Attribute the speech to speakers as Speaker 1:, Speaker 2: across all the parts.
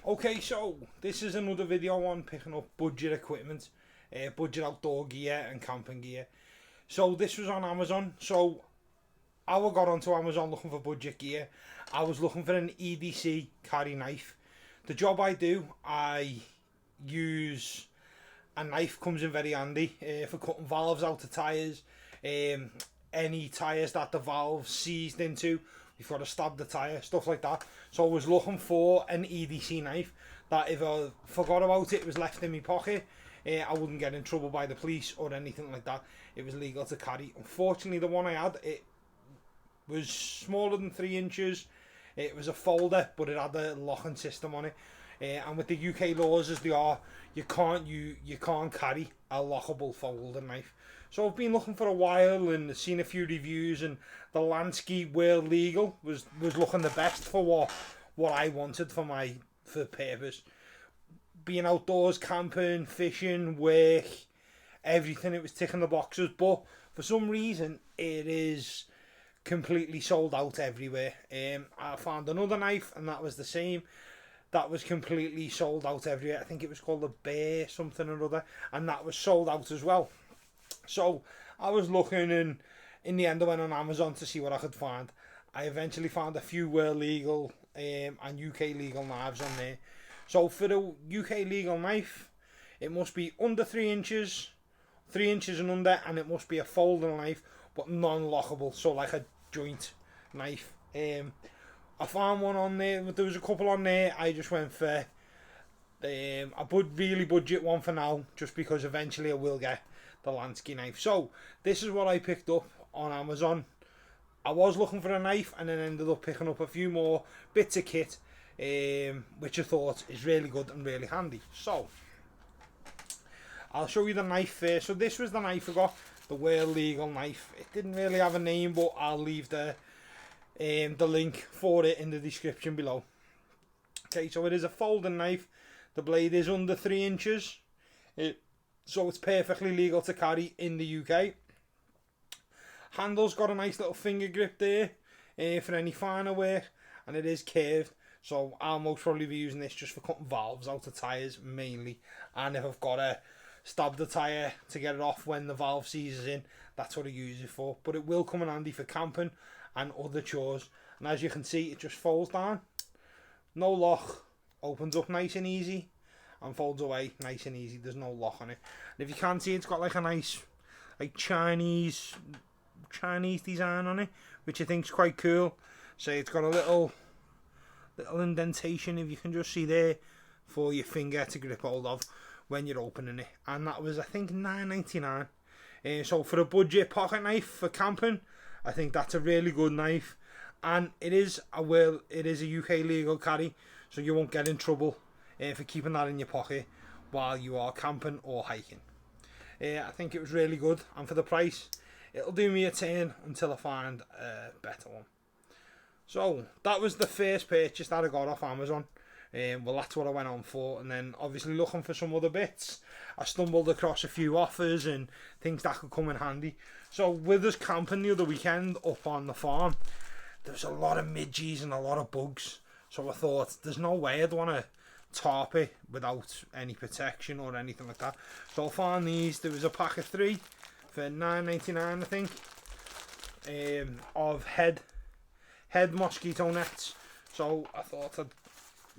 Speaker 1: Okay, so this is another video on picking up budget equipment, budget outdoor gear and camping gear. So this was on Amazon. So I got onto Amazon looking for budget gear. I was looking for an EDC carry knife. The job I do, I use a knife, comes in very handy for cutting valves out of tyres. Any tyres that the valve seized into, you've got to stab the tyre, stuff like that. So I was looking for an EDC knife that if I forgot about it, it was left in my pocket, I wouldn't get in trouble by the police or anything like that. It was legal to carry. Unfortunately, the one I had, it was smaller than 3 inches. It was a folder, but it had a locking system on it. And with the UK laws as they are, you can't carry a lockable folding knife. So I've been looking for a while and seen a few reviews, and the Lansky World Legal was looking the best for what I wanted for purpose. Being outdoors, camping, fishing, work, everything, it was ticking the boxes. But for some reason, it is completely sold out everywhere. I found another knife, and that was the same. That was completely sold out everywhere. I think it was called the Bear something or other, and that was sold out as well. So I was looking, and in the end I went on Amazon to see what I could find. I eventually found a few world legal and UK legal knives on there. So for the UK legal knife, it must be under 3 inches, 3 inches and under, and it must be a folding knife, but non-lockable, so like a joint knife. I found one on there, there was a couple on there. I just went for a really budget one for now, just because eventually I will get the Lansky knife. So this is what I picked up on Amazon. I was looking for a knife and then ended up picking up a few more bits of kit, which I thought is really good and really handy. So I'll show you the knife first. So this was the knife I got, the World Legal knife. It didn't really have a name, but I'll leave the link for it in the description below. Okay, so it is a folding knife. The blade is under 3 inches. So it's perfectly legal to carry in the UK. Handle's got a nice little finger grip there for any finer work, and it is curved. So I'll most probably be using this just for cutting valves out of tyres mainly. And if I've got to stab the tyre to get it off when the valve seizes in, that's what I use it for. But it will come in handy for camping and other chores. And as you can see, it just folds down. No lock, opens up nice and easy, and folds away nice and easy. There's no lock on it. And if you can't see, it's got like a nice like Chinese design on it, which I think is quite cool. So it's got a little indentation, if you can just see there, for your finger to grip hold of when you're opening it. And that was, I think, $9.99. So for a budget pocket knife for camping, I think that's a really good knife. And it is a UK legal carry, so you won't get in trouble for keeping that in your pocket while you are camping or hiking. I think it was really good, and for the price, it'll do me a turn until I find a better one. So that was the first purchase that I got off Amazon. Well, that's what I went on for, and then obviously looking for some other bits, I stumbled across a few offers and things that could come in handy. So with us camping the other weekend up on the farm, there was a lot of midges and a lot of bugs. So I thought, there's no way I'd want to tarp it without any protection or anything like that. So I found these. There was a pack of 3 for $9.99, I think, of head mosquito nets. So I thought I'd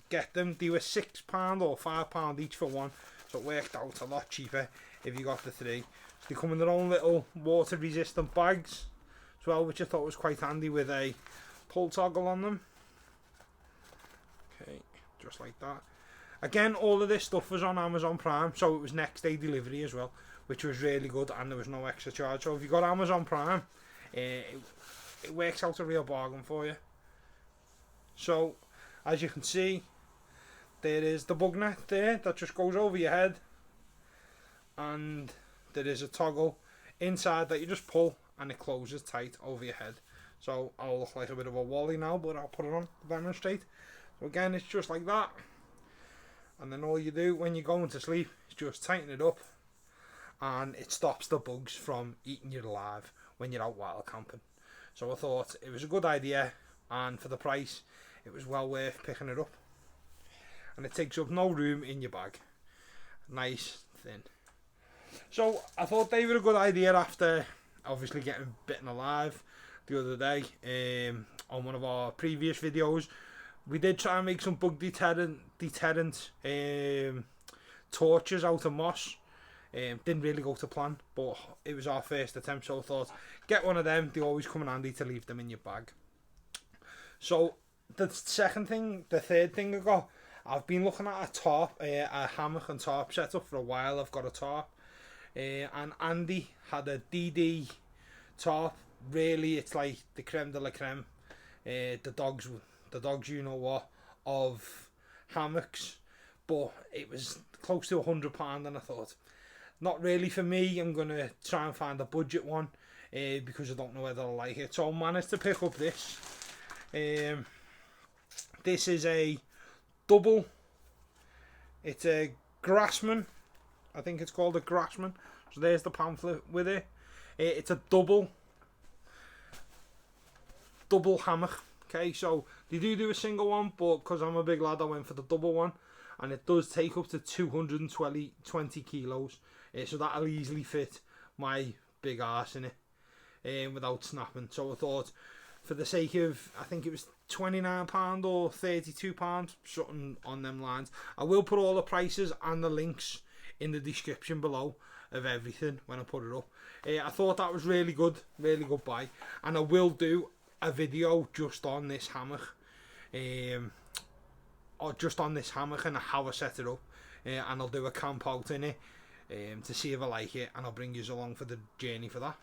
Speaker 1: get them. They were £6 or £5 each for one, so it worked out a lot cheaper if you got the 3. They come in their own little water resistant bags as well, which I thought was quite handy, with a pull toggle on them. Okay, just like that. Again, all of this stuff was on Amazon Prime, so it was next day delivery as well, which was really good, and there was no extra charge. So if you got Amazon Prime, it works out a real bargain for you. So as you can see, there is the bug net there that just goes over your head, and there is a toggle inside that you just pull and it closes tight over your head. So I'll look like a bit of a wally now, but I'll put it on to demonstrate. So again, it's just like that, and then all you do when you're going to sleep is just tighten it up, and it stops the bugs from eating you alive when you're out wild camping. So I thought it was a good idea, and for the price, it was well worth picking it up. and it takes up no room in your bag. Nice, thin. So I thought they were a good idea after obviously getting bitten alive the other day on one of our previous videos. We did try and make some bug deterrent torches out of moss. Didn't really go to plan, but it was our first attempt, so I thought get one of them. They always come in handy to leave them in your bag. So the third thing I got, I've been looking at a tarp, a hammock and tarp setup for a while. I've got a tarp, and Andy had a DD tarp. Really, it's like the creme de la creme. The dogs, you know what, of hammocks, but it was close to £100, and I thought, not really for me. I'm gonna try and find a budget one, because I don't know whether I like it. So I managed to pick up this. This is a double. It's a Grassman. I think it's called a Grassman. So there's the pamphlet with it. It's a double hammock. Okay, so they do a single one, but because I'm a big lad, I went for the double one, and it does take up to 220 kilos. So that'll easily fit my big arse in it, without snapping. So I thought, for the sake of, I think it was £29 or £32, something on them lines. I will put all the prices and the links in the description below of everything when I put it up. I thought that was really good buy, and I will do a video just on this hammock, or just on this hammock and how I set it up, and I'll do a camp out in it to see if I like it, and I'll bring you along for the journey for that.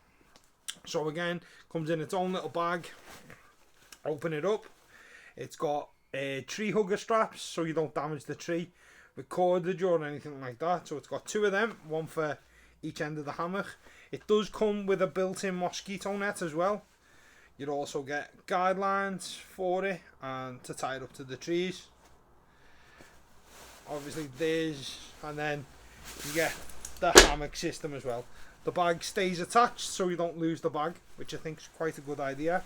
Speaker 1: So again, comes in its own little bag. Open it up. It's got tree hugger straps so you don't damage the tree with cordage or anything like that. So it's got two of them, one for each end of the hammock. It does come with a built-in mosquito net as well. You'd also get guidelines for it and to tie it up to the trees. Obviously there's, and then you get the hammock system as well. The bag stays attached so you don't lose the bag, which I think is quite a good idea.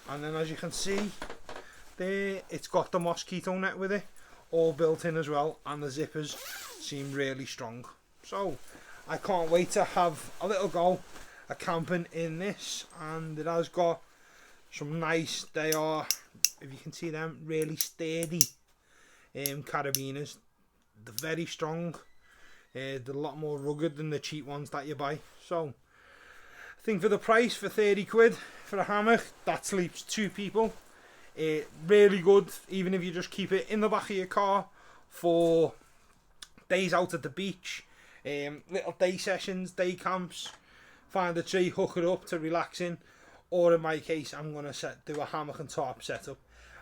Speaker 1: And then as you can see there, it's got the mosquito net with it, all built in as well, and the zippers seem really strong. So I can't wait to have a little go at camping in this, and it has got some nice, they are, if you can see them, really sturdy carabiners. They're very strong. They're a lot more rugged than the cheap ones that you buy. So I think for the price, for 30 quid for a hammock that sleeps two people, really good. Even if you just keep it in the back of your car for days out at the beach, little day sessions, day camps, find a tree, hook it up to relax in. Or in my case, I'm gonna do a hammock and tarp setup.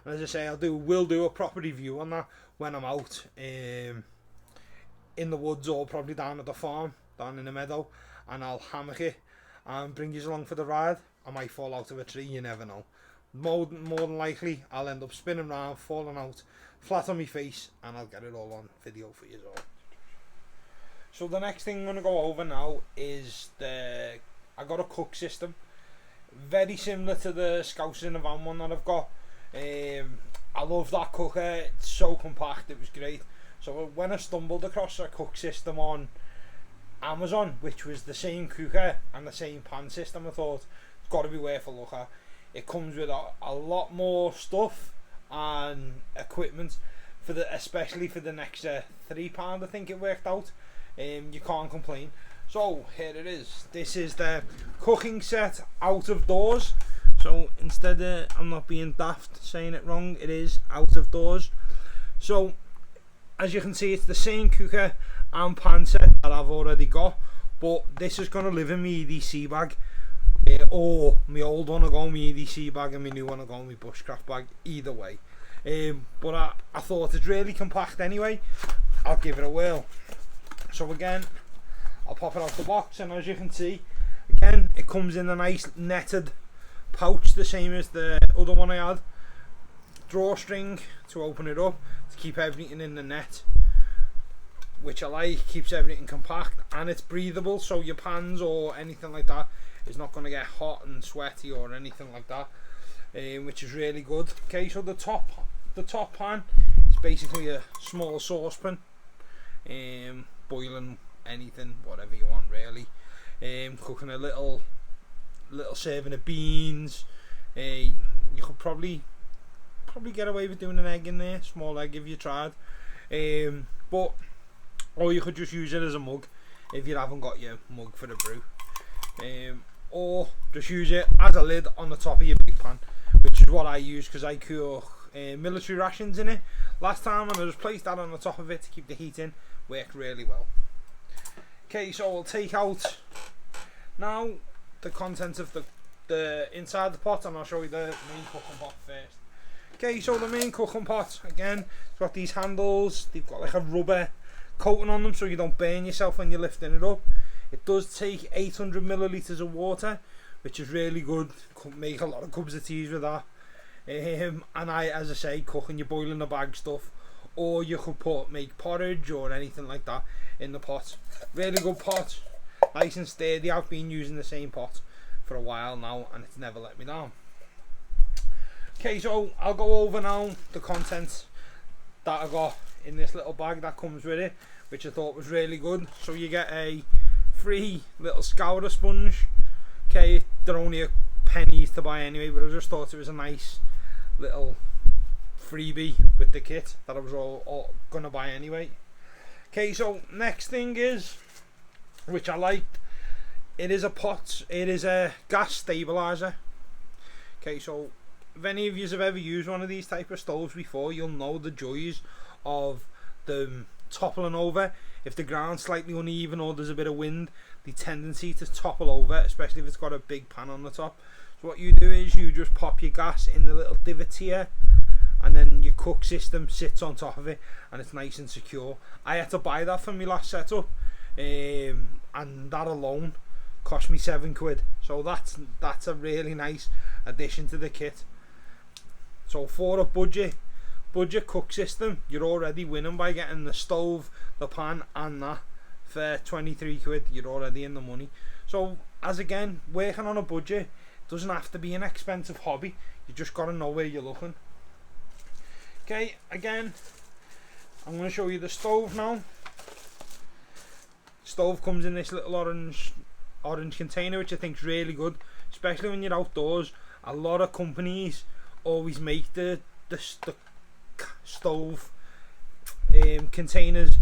Speaker 1: And as I say, we'll do a proper review on that when I'm out in the woods, or probably down at the farm, down in the meadow, and I'll hammock it and bring you along for the ride. I might fall out of a tree, you never know. More than likely, I'll end up spinning around, falling out, flat on my face, and I'll get it all on video for you all. So the next thing I'm going to go over now is I got a cook system. Very similar to the Scouts in the Van one that I've got. I love that cooker, it's so compact, it was great. So when I stumbled across a cook system on Amazon, which was the same cooker and the same pan system, I thought it's got to be worth a look at. It comes with a lot more stuff and equipment especially for the next £3 I think it worked out. You can't complain. So here it is. This is the cooking set out of doors. So instead of, I'm not being daft saying it wrong, it is out of doors. So as you can see, it's the same cooker and pan set that I've already got, but this is going to live in my EDC bag, or my old one will go in my EDC bag and my new one will go in my bushcraft bag, either way. But I thought it's really compact anyway. I'll give it a whirl. So again, I'll pop it out the box, and as you can see, again, it comes in a nice netted pouch, the same as the other one I had. Drawstring to open it up to keep everything in the net, which I like, keeps everything compact, and it's breathable, so your pans or anything like that is not going to get hot and sweaty or anything like that, which is really good. Okay, so the top pan is basically a small saucepan, boiling anything, whatever you want really. Cooking a little serving of beans. You could probably get away with doing an egg in there, small egg if you tried. But or you could just use it as a mug if you haven't got your mug for the brew. Or just use it as a lid on the top of your big pan, which is what I use because I cook military rations in it last time, and I just placed that on the top of it to keep the heat in. Worked really well. Okay, so we'll take out now the contents of the inside the pot, and I'll show you the main cooking pot first. Okay, so the main cooking pot, again, it's got these handles. They've got like a rubber coating on them so you don't burn yourself when you're lifting it up. It does take 800 millilitres of water, which is really good. Could make a lot of cups of tea with that. And as I say, cooking your boiling the bag stuff, or you could make porridge or anything like that in the pot. Really good pot, nice and sturdy. I've been using the same pot for a while now and it's never let me down. Okay, so I'll go over now the contents that I got in this little bag that comes with it, which I thought was really good. So you get a free little scourer sponge. Okay, they're only a pennies to buy anyway, but I just thought it was a nice little freebie with the kit that I was all gonna buy anyway. Okay, so next thing is, which I liked, it is a gas stabilizer. Okay, so if any of you have ever used one of these type of stoves before, you'll know the joys of them toppling over. If the ground's slightly uneven or there's a bit of wind, the tendency to topple over, especially if it's got a big pan on the top. So what you do is you just pop your gas in the little divot here, and then your cook system sits on top of it and it's nice and secure. I had to buy that for my last setup, and that alone cost me £7. So that's a really nice addition to the kit. So for a budget cook system, you're already winning by getting the stove, the pan and that for £23. You're already in the money. So as again, working on a budget doesn't have to be an expensive hobby. You just got to know where you're looking. Okay, again, I'm going to show you the stove now. Stove comes in this little orange container, which I think is really good, especially when you're outdoors. A lot of companies always make the stove containers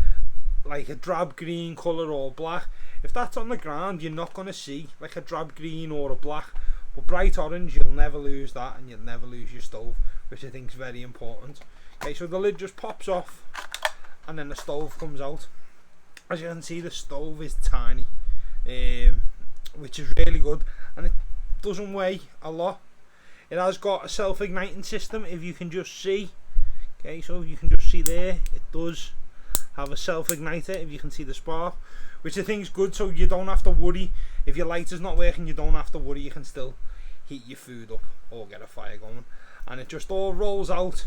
Speaker 1: like a drab green colour or black. If that's on the ground, you're not going to see like a drab green or a black, but bright orange, you'll never lose that, and you'll never lose your stove, which I think is very important. Okay, so the lid just pops off and then the stove comes out. As you can see, the stove is tiny, which is really good, and it doesn't weigh a lot. It has got a self-igniting system, if you can just see. Okay, so you can just see there, it does have a self-igniter, if you can see the spark, which I think is good, so you don't have to worry. If your lighter's not working, you don't have to worry, you can still heat your food up or get a fire going. And it just all rolls out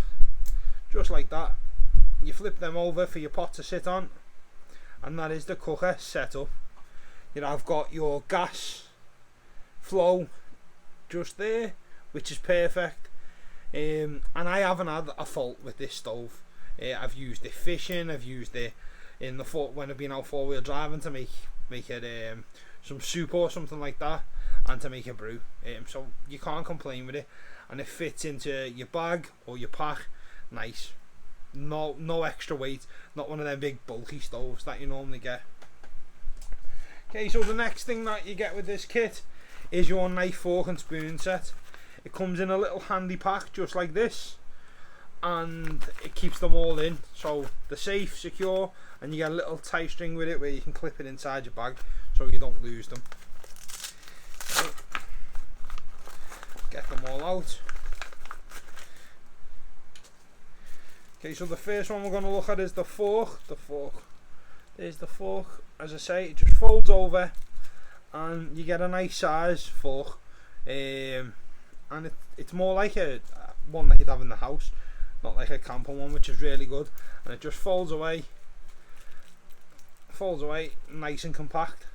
Speaker 1: just like that. You flip them over for your pot to sit on, and that is the cooker set up. You know, I've got your gas flow just there, which is perfect. And I haven't had a fault with this stove. I've used it fishing, I've used it in the when I've been out 4-wheel driving to make it some soup or something like that, and to make a brew. So you can't complain with it, and it fits into your bag or your pack nice. No extra weight, not one of them big bulky stoves that you normally get. Okay, so the next thing that you get with this kit is your knife, fork and spoon set. It comes in a little handy pack just like this, and it keeps them all in, so they're safe, secure, and you get a little tie string with it where you can clip it inside your bag so you don't lose them. So, get them all out. Okay, so the first one we're going to look at is the fork. There's the fork. As I say, it just folds over and you get a nice size fork, and it's more like a one that you'd have in the house, not like a camper one, which is really good. And it just folds away nice and compact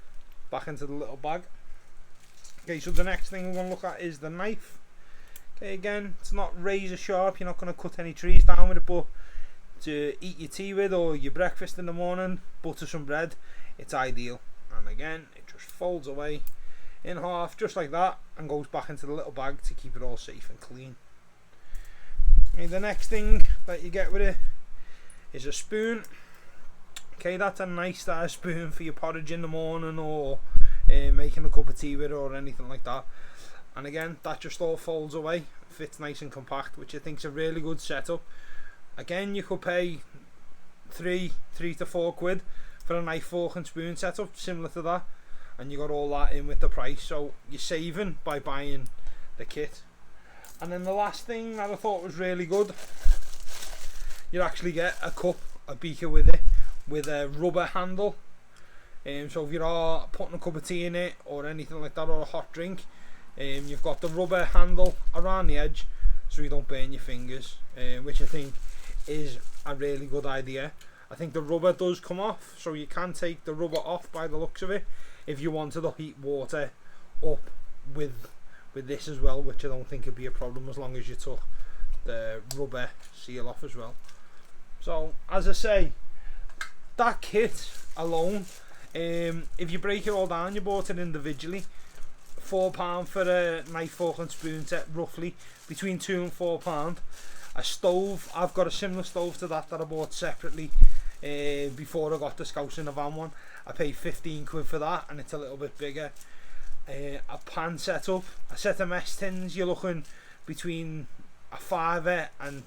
Speaker 1: back into the little bag. Okay, so the next thing we're going to look at is the knife. Okay, again, it's not razor sharp, you're not going to cut any trees down with it, but to eat your tea with or your breakfast in the morning, butter some bread, it's ideal. And again, it just folds away in half just like that and goes back into the little bag to keep it all safe and clean. And the next thing that you get with it is a spoon. Okay, that's a nice size spoon for your porridge in the morning or making a cup of tea with it or anything like that. And again, that just all folds away, fits nice and compact, which I think is a really good setup. Again, you could pay three to four quid for a knife, fork and spoon setup similar to that, and you got all that in with the price, so you're saving by buying the kit. And then the last thing that I thought was really good, you actually get a cup, a beaker with it, with a rubber handle. So if you are putting a cup of tea in it or anything like that, or a hot drink, you've got the rubber handle around the edge so you don't burn your fingers, which I think is a really good idea. I think the rubber does come off, so you can take the rubber off by the looks of it if you wanted to heat water up with this as well, which I don't think would be a problem as long as you took the rubber seal off as well. So as I say, that kit alone, if you break it all down, you bought it individually, £4 for a knife, fork and spoon set, roughly between £2 and £4. A stove, I've got a similar stove to that I bought separately before I got the Scouts in the Van one. I paid 15 quid for that, and it's a little bit bigger. A pan setup, a set of mess tins, you're looking between a £5 and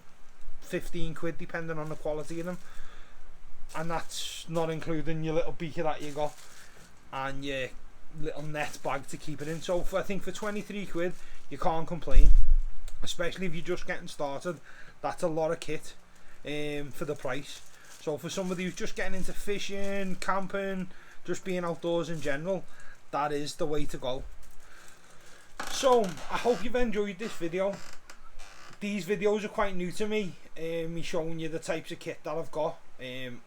Speaker 1: 15 quid depending on the quality of them, and that's not including your little beaker that you got and your little net bag to keep it in. So I think for 23 quid you can't complain, especially if you're just getting started. That's a lot of kit for the price. So for somebody who's just getting into fishing, camping, just being outdoors in general, that is the way to go. So I hope you've enjoyed this video. These videos are quite new to me, me showing you the types of kit that I've got.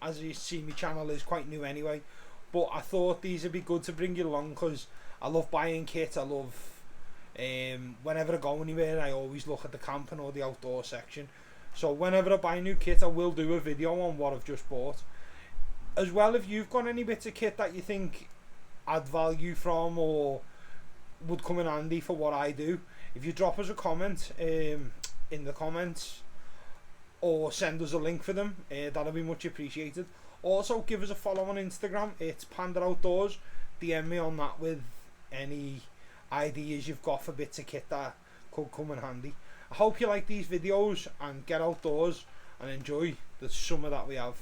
Speaker 1: As you see, my channel is quite new anyway, but I thought these would be good to bring you along because I love buying kit. I love whenever I go anywhere, I always look at the camping or the outdoor section. So whenever I buy new kit, I will do a video on what I've just bought. As well, if you've got any bits of kit that you think add value from or would come in handy for what I do, if you drop us a comment in the comments or send us a link for them, that'll be much appreciated. Also, give us a follow on Instagram. It's Panda Outdoors. DM me on that with any ideas you've got for bits of kit that could come in handy. I hope you like these videos and get outdoors and enjoy the summer that we have,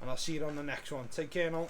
Speaker 1: and I'll see you on the next one. Take care now.